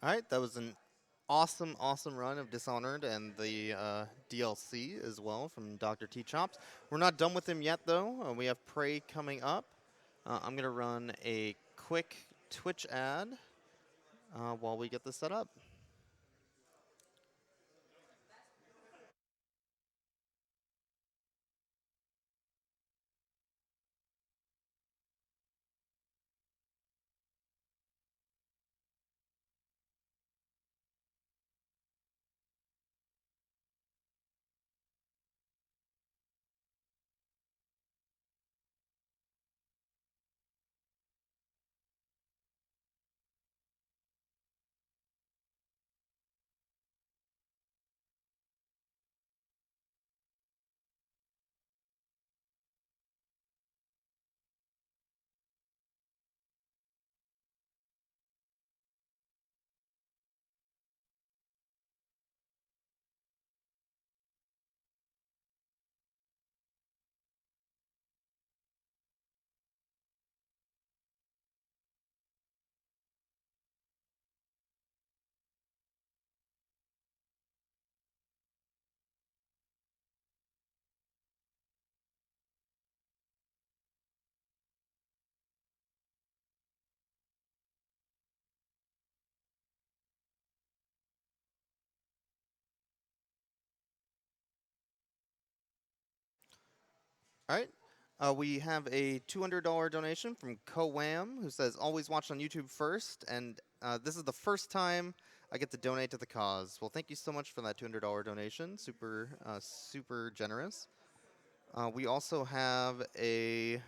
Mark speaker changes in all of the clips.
Speaker 1: All right, that was an awesome, awesome run of Dishonored and the DLC as well from DrTChops. We're not done with him yet, though. We have Prey coming up. I'm going to run a quick Twitch ad while we get this set up. All right. We have a $200 donation from Coam, who says, always watch on YouTube first, and this is the first time I get to donate to the cause. Well, thank you so much for that $200 donation. Super, super generous. We also have a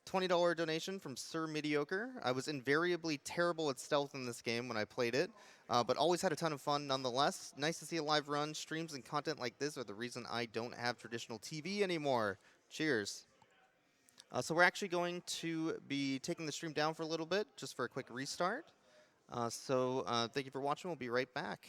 Speaker 1: $20 donation from Sir Mediocre. I was invariably terrible at stealth in this game when I played it, but always had a ton of fun nonetheless. Nice to see a live run. Streams and content like this are the reason I don't have traditional TV anymore. Cheers. So we're actually going to be taking the stream down for a little bit, just for a quick restart. Thank you for watching. We'll be right back.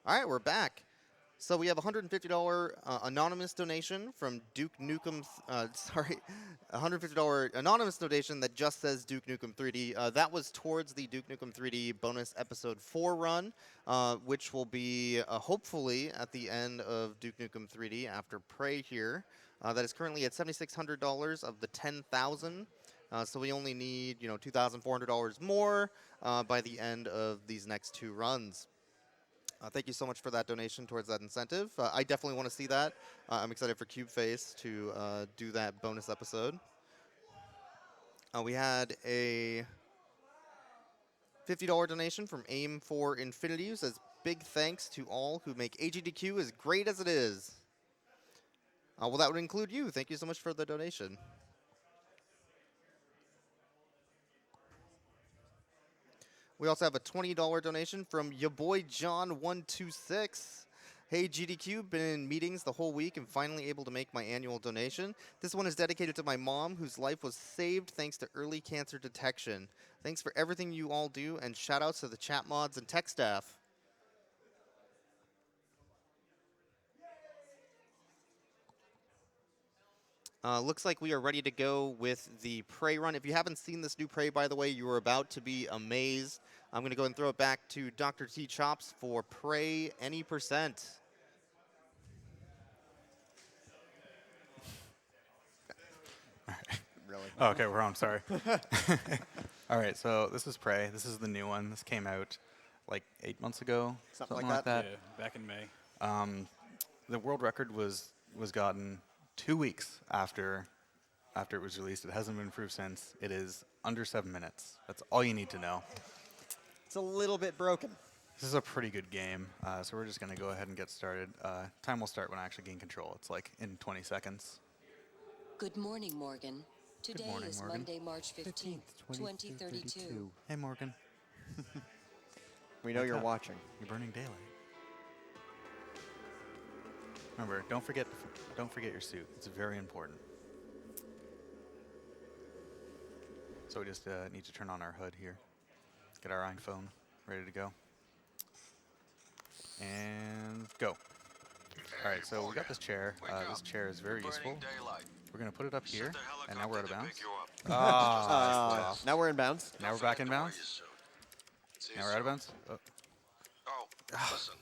Speaker 1: All right, we're back. So we have a $150 anonymous donation from Duke Nukem. Sorry, $150 anonymous donation that just says Duke Nukem 3D. That was towards the Duke Nukem 3D bonus episode 4 run, which will be hopefully at the end of Duke Nukem 3D after Prey here. That is currently at $7,600 of the 10,000. So we only need, $2,400 more by the end of these next two runs. Thank you so much for that donation towards that incentive. I definitely want to see that. I'm excited for CubeFace to do that bonus episode. We had a $50 donation from Aim for Infinity, who says, big thanks to all who make AGDQ as great as it is. Well, that would include you. Thank you so much for the donation. We also have a $20 donation from your boy John126. Hey GDQ, been in meetings the whole week and finally able to make my annual donation. This one is dedicated to my mom, whose life was saved thanks to early cancer detection. Thanks for everything you all do, and shout outs to the chat mods and tech staff. Looks like we are ready to go with the Prey run. If you haven't seen this new Prey, by the way, you are about to be amazed. I'm going to go and throw it back to DrTChops for Prey any percent.
Speaker 2: Oh, okay, we're on. Sorry. All right, so this is Prey. This is the new one. This came out like 8 months ago,
Speaker 3: Something like that.
Speaker 4: Yeah, back in May.
Speaker 2: The world record was gotten 2 weeks after it was released. It hasn't been improved since. It is under 7 minutes. That's all you need to know.
Speaker 3: It's a little bit broken.
Speaker 2: This is a pretty good game, so we're just going to go ahead and get started. Time will start when I actually gain control. It's like in 20 seconds.
Speaker 5: Good morning, Morgan. Today
Speaker 2: morning,
Speaker 5: is
Speaker 2: Morgan.
Speaker 5: Monday, March 15th, 2032.
Speaker 2: Hey, Morgan.
Speaker 3: We know
Speaker 2: Wake
Speaker 3: you're
Speaker 2: up.
Speaker 3: watching.
Speaker 2: You're burning daylight. Remember, don't forget your suit. It's very important. So we just need to turn on our HUD here. Get our iPhone ready to go. And go. All right, so we got this chair. This chair is very useful. We're going to put it up here, and now we're out of bounds.
Speaker 3: Now we're in bounds.
Speaker 2: Now we're back in bounds. Now we're out of bounds. Oh.
Speaker 6: Oh, listen.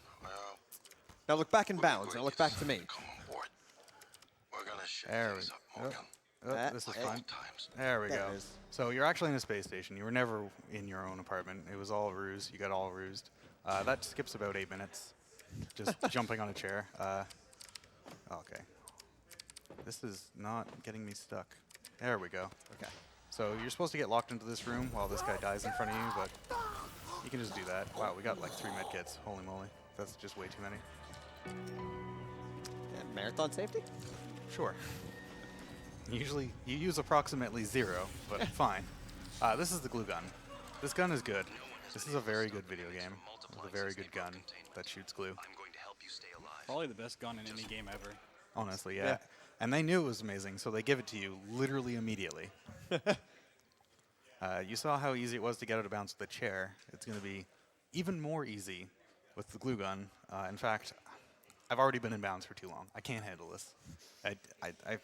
Speaker 3: Now look back in bounds. Now look back to me.
Speaker 6: Come on board. We're gonna shake
Speaker 2: There we
Speaker 6: things
Speaker 2: go.
Speaker 6: up, Morgan.
Speaker 2: Oh, this is
Speaker 3: Hey.
Speaker 2: fine.
Speaker 6: Times.
Speaker 2: There we
Speaker 3: There
Speaker 2: go.
Speaker 3: it is.
Speaker 2: So you're actually in a space station. You were never in your own apartment. It was all a ruse. You got all rused. That skips about 8 minutes. Just jumping on a chair. Okay. This is not getting me stuck. There we go.
Speaker 3: Okay.
Speaker 2: So you're supposed to get locked into this room while this guy dies in front of you, but you can just do that. Wow, we got like 3 med kits. Holy moly. That's just way too many.
Speaker 3: And marathon safety?
Speaker 2: Sure. Usually you use approximately 0, but fine. This is the glue gun. This gun is good. This is a very good video game with a very good gun that shoots glue.
Speaker 4: Probably the best gun in any game ever.
Speaker 2: Honestly, yeah.
Speaker 3: Yeah.
Speaker 2: And they knew it was amazing, so they give it to you literally immediately. You saw how easy it was to get out of bounds with the chair. It's going to be even more easy with the glue gun. In fact, I've already been in bounds for too long. I can't handle this. I'm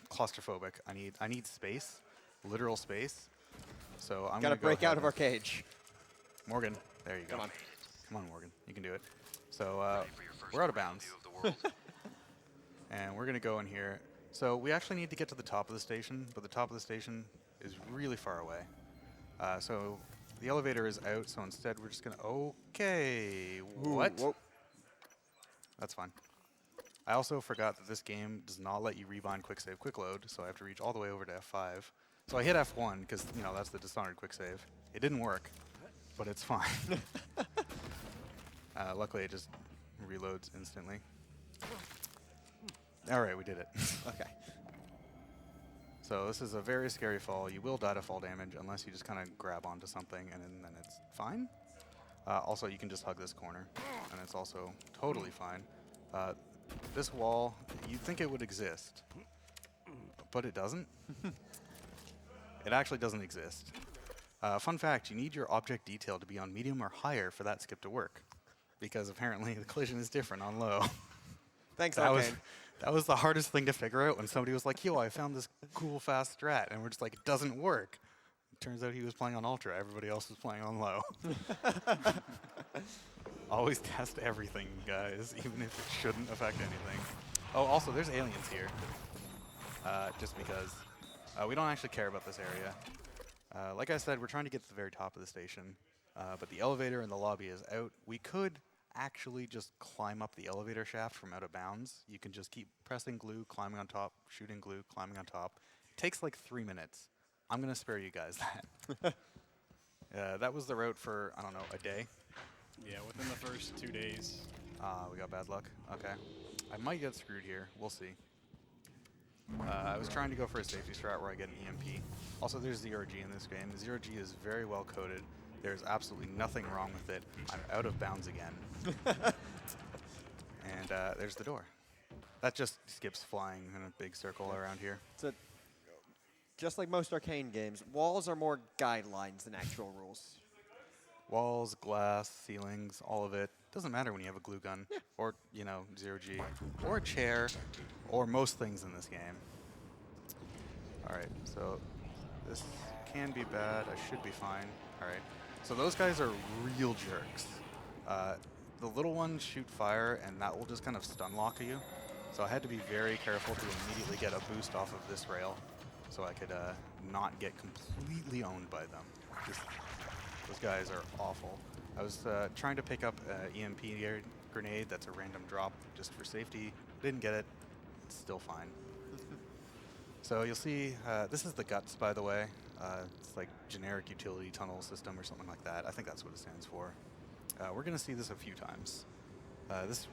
Speaker 2: claustrophobic. I need space, literal space. So I'm
Speaker 3: Got to
Speaker 2: gonna go
Speaker 3: break out
Speaker 2: ahead
Speaker 3: of our
Speaker 2: and-
Speaker 3: cage.
Speaker 2: Morgan, there you go.
Speaker 3: Come on.
Speaker 2: Come on, Morgan. You can do it. So we're out of bounds. And we're going to go in here. So we actually need to get to the top of the station, but the top of the station is really far away. So the elevator is out, so instead we're just going to... Okay, what?
Speaker 3: Whoa.
Speaker 2: That's fine. I also forgot that this game does not let you rebind quick save quick load, so I have to reach all the way over to F5. So I hit F1 because, you know, that's the Dishonored quick save. It didn't work, but it's fine. Luckily, it just reloads instantly. All right, we did it.
Speaker 3: Okay.
Speaker 2: So this is a very scary fall. You will die to fall damage unless you just kind of grab onto something, and then it's fine. Also, you can just hug this corner, and it's also totally fine. This wall, you'd think it would exist, but it doesn't. It actually doesn't exist. Fun fact, you need your object detail to be on medium or higher for that skip to work, because apparently the collision is different on low.
Speaker 3: Thanks,
Speaker 2: That was the hardest thing to figure out when somebody was like, yo, I found this cool fast strat, and we're just like, it doesn't work. Turns out he was playing on ultra, everybody else was playing on low. Always test everything, guys, even if it shouldn't affect anything. Oh, also, there's aliens here. Just because we don't actually care about this area. Like I said, we're trying to get to the very top of the station, but the elevator in the lobby is out. We could actually just climb up the elevator shaft from out of bounds. You can just keep pressing glue, climbing on top, shooting glue, climbing on top. It takes like 3 minutes. I'm going to spare you guys that. That was the route for, I don't know, a day.
Speaker 4: Yeah, within the first 2 days.
Speaker 2: We got bad luck. Okay. I might get screwed here. We'll see. I was trying to go for a safety strat where I get an EMP. Also, there's 0G in this game. 0G is very well coded. There's absolutely nothing wrong with it. I'm out of bounds again. And there's the door. That just skips flying in a big circle around here.
Speaker 3: So, just like most arcane games, walls are more guidelines than actual rules.
Speaker 2: Walls, glass, ceilings, all of it. Doesn't matter when you have a glue gun, or, you know, 0G, or a chair, or most things in this game. All right, so this can be bad. I should be fine. All right, so those guys are real jerks. The little ones shoot fire, and that will just kind of stun lock you. So I had to be very careful to immediately get a boost off of this rail. so I could not get completely owned by them. Those guys are awful. I was trying to pick up an EMP grenade that's a random drop just for safety. Didn't get it. It's still fine. So you'll see, this is the guts, by the way. It's like generic utility tunnel system or something like that. I think that's what it stands for. We're going to see this a few times.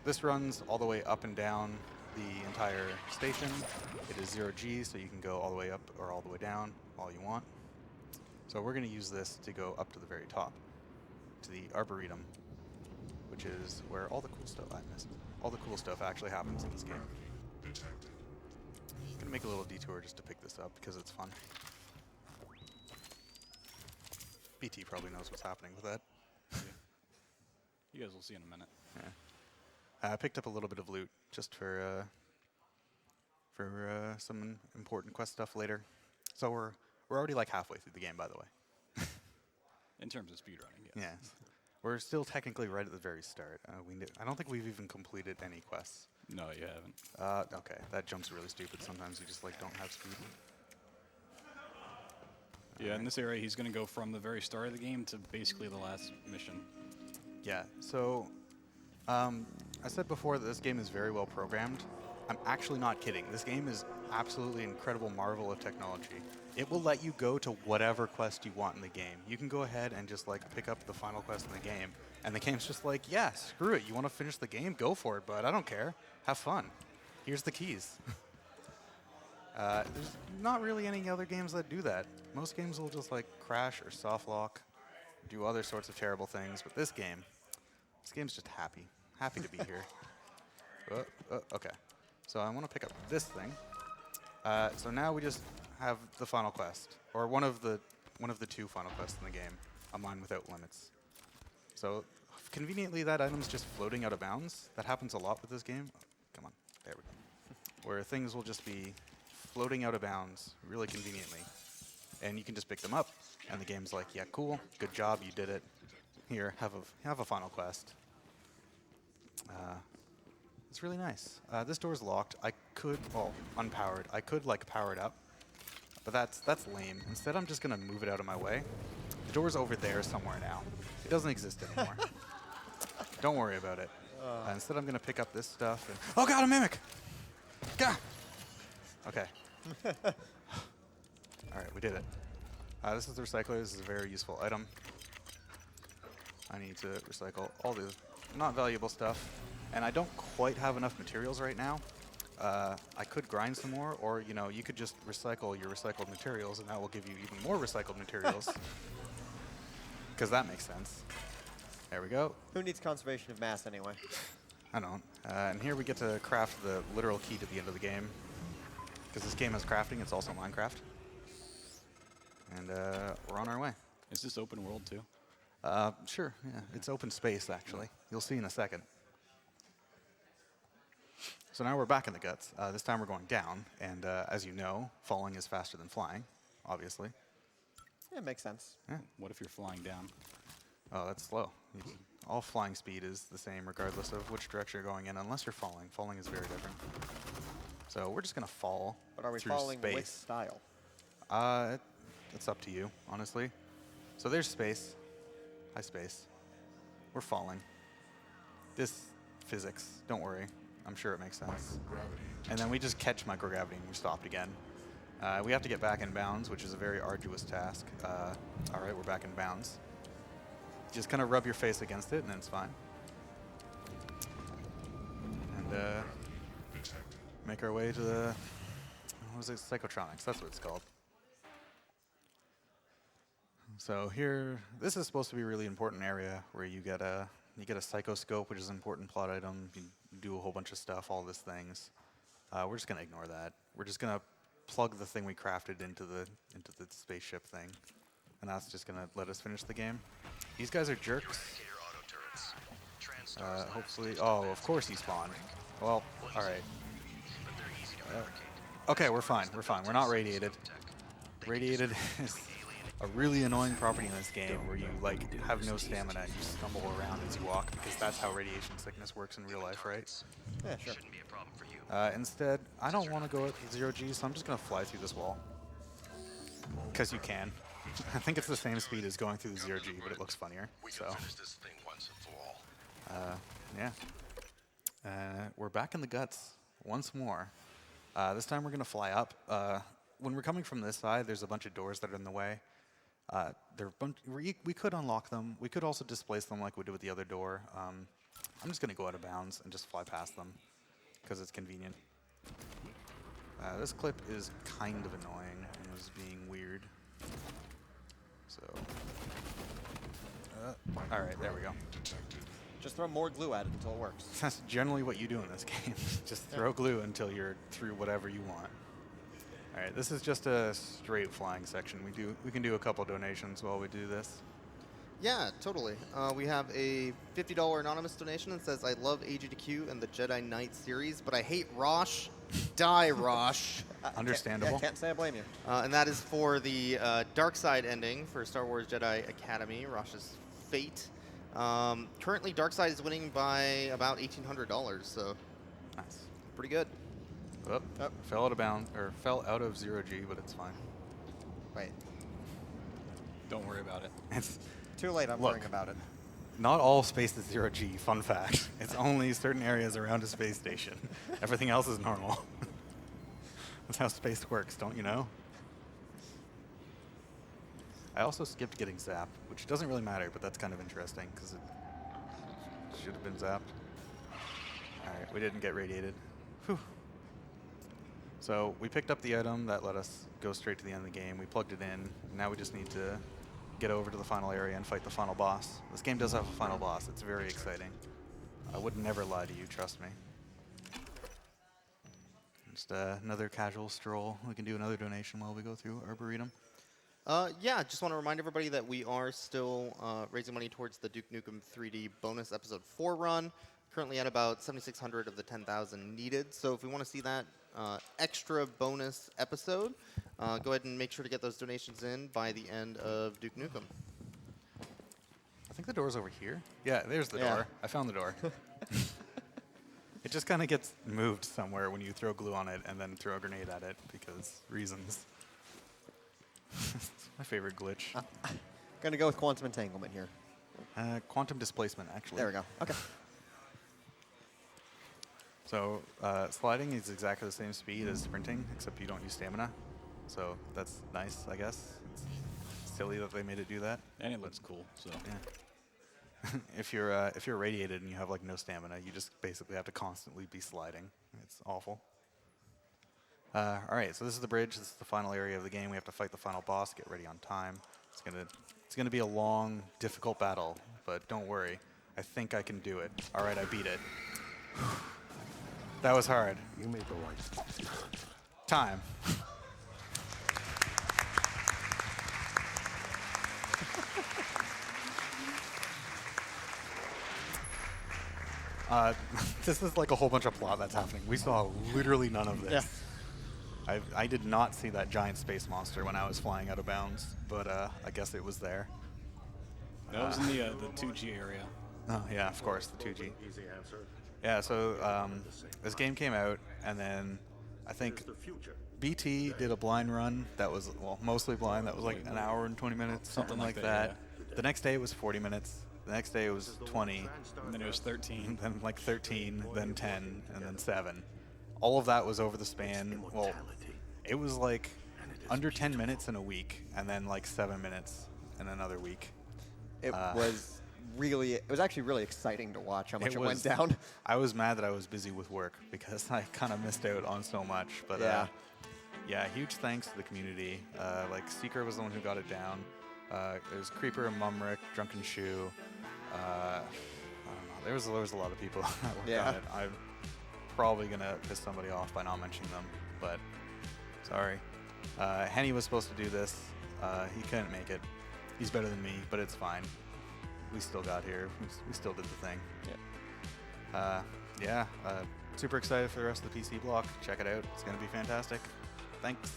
Speaker 2: This runs all the way up and down the entire station. It is 0G, so you can go all the way up or all the way down all you want. So we're going to use this to go up to the very top, to the Arboretum, which is where all the cool stuff all the cool stuff actually happens in this game. I'm gonna make a little detour just to pick this up because it's fun. BT probably knows what's happening with that.
Speaker 4: You guys will see in a minute.
Speaker 2: Yeah. I picked up a little bit of loot just for some important quest stuff later. So we're already like halfway through the game, by the way.
Speaker 4: In terms of speedrunning, yes.
Speaker 2: Yeah. We're still technically right at the very start. I don't think we've even completed any quests.
Speaker 4: No, you haven't.
Speaker 2: Okay, that jump's really stupid. Sometimes you just like don't have speed.
Speaker 4: Yeah, in this area, he's going to go from the very start of the game to basically the last mission.
Speaker 2: Yeah, so I said before that this game is very well programmed. I'm actually not kidding. This game is absolutely incredible marvel of technology. It will let you go to whatever quest you want in the game. You can go ahead and just like pick up the final quest in the game, and the game's just like, yeah, screw it. You want to finish the game? Go for it, bud. I don't care. Have fun. Here's the keys. There's not really any other games that do that. Most games will just like crash or soft lock, do other sorts of terrible things, but this game's just happy to be here. Okay, so I want to pick up this thing. So now we just have the final quest, or one of the two final quests in the game, a mine without limits. So conveniently, that item's just floating out of bounds. That happens a lot with this game. Oh, come on, there we go. Where things will just be floating out of bounds really conveniently, and you can just pick them up, and the game's like, yeah, cool, good job, you did it. Here, have a final quest. It's really nice. This door's locked. I could, well, unpowered. I could like power it up, but that's lame. Instead, I'm just gonna move it out of my way. The door's over there somewhere now. It doesn't exist anymore. Don't worry about it. Instead, I'm gonna pick up this stuff. And oh God, a mimic! Gah! Okay. All right, we did it. This is the recycler. This is a very useful item. I need to recycle all the not valuable stuff. And I don't quite have enough materials right now. I could grind some more, or you could just recycle your recycled materials, and that will give you even more recycled materials. Because that makes sense. There we go.
Speaker 3: Who needs conservation of mass anyway?
Speaker 2: I don't. And here we get to craft the literal key to the end of the game. Because this game has crafting, it's also Minecraft. And we're on our way.
Speaker 4: Is this open world too?
Speaker 2: Sure, yeah. It's open space, actually. You'll see in a second. So now we're back in the guts. This time we're going down, and as you know, falling is faster than flying, obviously.
Speaker 3: Yeah, it makes sense.
Speaker 2: Yeah.
Speaker 4: What if you're flying down?
Speaker 2: Oh, that's slow. All flying speed is the same regardless of which direction you're going in, unless you're falling. Falling is very different. So we're just going to fall
Speaker 3: But are we
Speaker 2: through
Speaker 3: falling
Speaker 2: space.
Speaker 3: with style?
Speaker 2: It's up to you, honestly. So there's space. Hi, space. We're falling. This physics, don't worry. I'm sure it makes sense. And then we just catch microgravity and we stopped again. We have to get back in bounds, which is a very arduous task. All right, we're back in bounds. Just kind of rub your face against it and then it's fine. And make our way to the, what was it, Psychotronics, that's what it's called. So here, this is supposed to be a really important area where you get a psychoscope, which is an important plot item. You do a whole bunch of stuff, all these things. We're just gonna ignore that. We're just gonna plug the thing we crafted into the spaceship thing, and that's just gonna let us finish the game. These guys are jerks. Hopefully, oh, of course he spawned. Well, all right. Okay, we're fine. We're fine. We're not radiated. Radiated is a really annoying property in this game where you like have no stamina and you stumble around as you walk, because that's how radiation sickness works in real life, right?
Speaker 3: Yeah, sure.
Speaker 2: Instead, I don't want to go at 0G, so I'm just going to fly through this wall. because you can. I think it's the same speed as going through the 0G, but it looks funnier.
Speaker 6: We
Speaker 2: So,
Speaker 6: can finish this thing once and for all.
Speaker 2: yeah. We're back in the guts once more. This time we're going to fly up. When we're coming from this side, there's a bunch of doors that are in the way. We could unlock them. We could also displace them like we did with the other door. I'm just going to go out of bounds and just fly past them because it's convenient. This clip is kind of annoying and is being weird. So, all right, there we go.
Speaker 3: Just throw more glue at it until it works.
Speaker 2: That's generally what you do in this game. Just throw glue until you're through whatever you want. All right, this is just a straight flying section. We can do a couple donations while we do this.
Speaker 1: Yeah, totally. We have a $50 anonymous donation that says, I love AGDQ and the Jedi Knight series, but I hate Rosh. Die, Rosh.
Speaker 2: Understandable.
Speaker 3: Can't say I blame you.
Speaker 1: And that is for the dark side ending for Star Wars Jedi Academy, Rosh's fate. Currently, dark side is winning by about $1,800, so
Speaker 2: Nice.
Speaker 1: pretty good.
Speaker 2: Oh, fell out of bounds, or fell out of 0G, but it's fine.
Speaker 3: Wait.
Speaker 4: Don't worry about it.
Speaker 2: It's
Speaker 3: Too late. I'm
Speaker 2: Look.
Speaker 3: worrying about it.
Speaker 2: not all space is 0G. Fun fact. It's only certain areas around a space station. Everything else is normal. That's how space works, don't you know? I also skipped getting zapped, which doesn't really matter, but that's kind of interesting because it should have been zapped. All right, we didn't get radiated. Whew. So we picked up the item that let us go straight to the end of the game. We plugged it in. Now we just need to get over to the final area and fight the final boss. This game does have a final boss. It's very exciting. I would never lie to you, trust me. Just another casual stroll. We can do another donation while we go through Arboretum.
Speaker 1: Yeah, just want to remind everybody that we are still raising money towards the Duke Nukem 3D bonus episode 4 run. Currently at about 7,600 of the 10,000 needed. So if we want to see that extra bonus episode, go ahead and make sure to get those donations in by the end of Duke Nukem.
Speaker 2: I think the door's over here. Yeah, there's the
Speaker 3: Yeah.
Speaker 2: door. I found the door. It just kind of gets moved somewhere when you throw glue on it and then throw a grenade at it because reasons. It's my favorite glitch.
Speaker 3: Gonna go with quantum entanglement here.
Speaker 2: Quantum displacement, actually.
Speaker 3: There we go. Okay.
Speaker 2: So sliding is exactly the same speed as sprinting, except you don't use stamina. So that's nice, I guess. It's silly that they made it do that.
Speaker 4: And it looks cool, so.
Speaker 2: Yeah. If you're radiated and you have like no stamina, you just basically have to constantly be sliding. It's awful. All right, so this is the bridge. This is the final area of the game. We have to fight the final boss. Get ready on time. It's gonna be a long, difficult battle, but don't worry. I think I can do it. All right, I beat it. That was hard.
Speaker 7: You made the right.
Speaker 2: Time. This is like a whole bunch of plot that's happening. We saw literally none of this.
Speaker 3: Yeah.
Speaker 2: I did not see that giant space monster when I was flying out of bounds, but I guess it was there.
Speaker 4: That was in the 2G area.
Speaker 2: Oh yeah, of course, the 2G.
Speaker 7: Easy answer.
Speaker 2: Yeah, so this game came out, and then I think
Speaker 7: The future.
Speaker 2: BT did a blind run that was, well, mostly blind. That was like an hour and 20 minutes, something like that. The next day it was 40 minutes. The next day it was 20.
Speaker 4: And then it was 13.
Speaker 2: Then like 13, then 10, and then 7. All of that was over the span. Well, it was like under 10 minutes in a week, and then like 7 minutes in another week.
Speaker 3: It was really, it was actually really exciting to watch how much it went
Speaker 2: was-
Speaker 3: down.
Speaker 2: I was mad that I was busy with work because I kind of missed out on so much. But
Speaker 3: Yeah.
Speaker 2: yeah, huge thanks to the community. Like Seeker was the one who got it down. There's Creeper, Mumrick, Drunken Shoe. I don't know. There was a lot of people that worked
Speaker 3: Yeah.
Speaker 2: on it. I'm probably gonna piss somebody off by not mentioning them, but sorry. Henny was supposed to do this. He couldn't make it. He's better than me, but it's fine. We still got here. We still did the thing. Yeah. Super excited for the rest of the PC block. Check it out. It's gonna be fantastic. Thanks.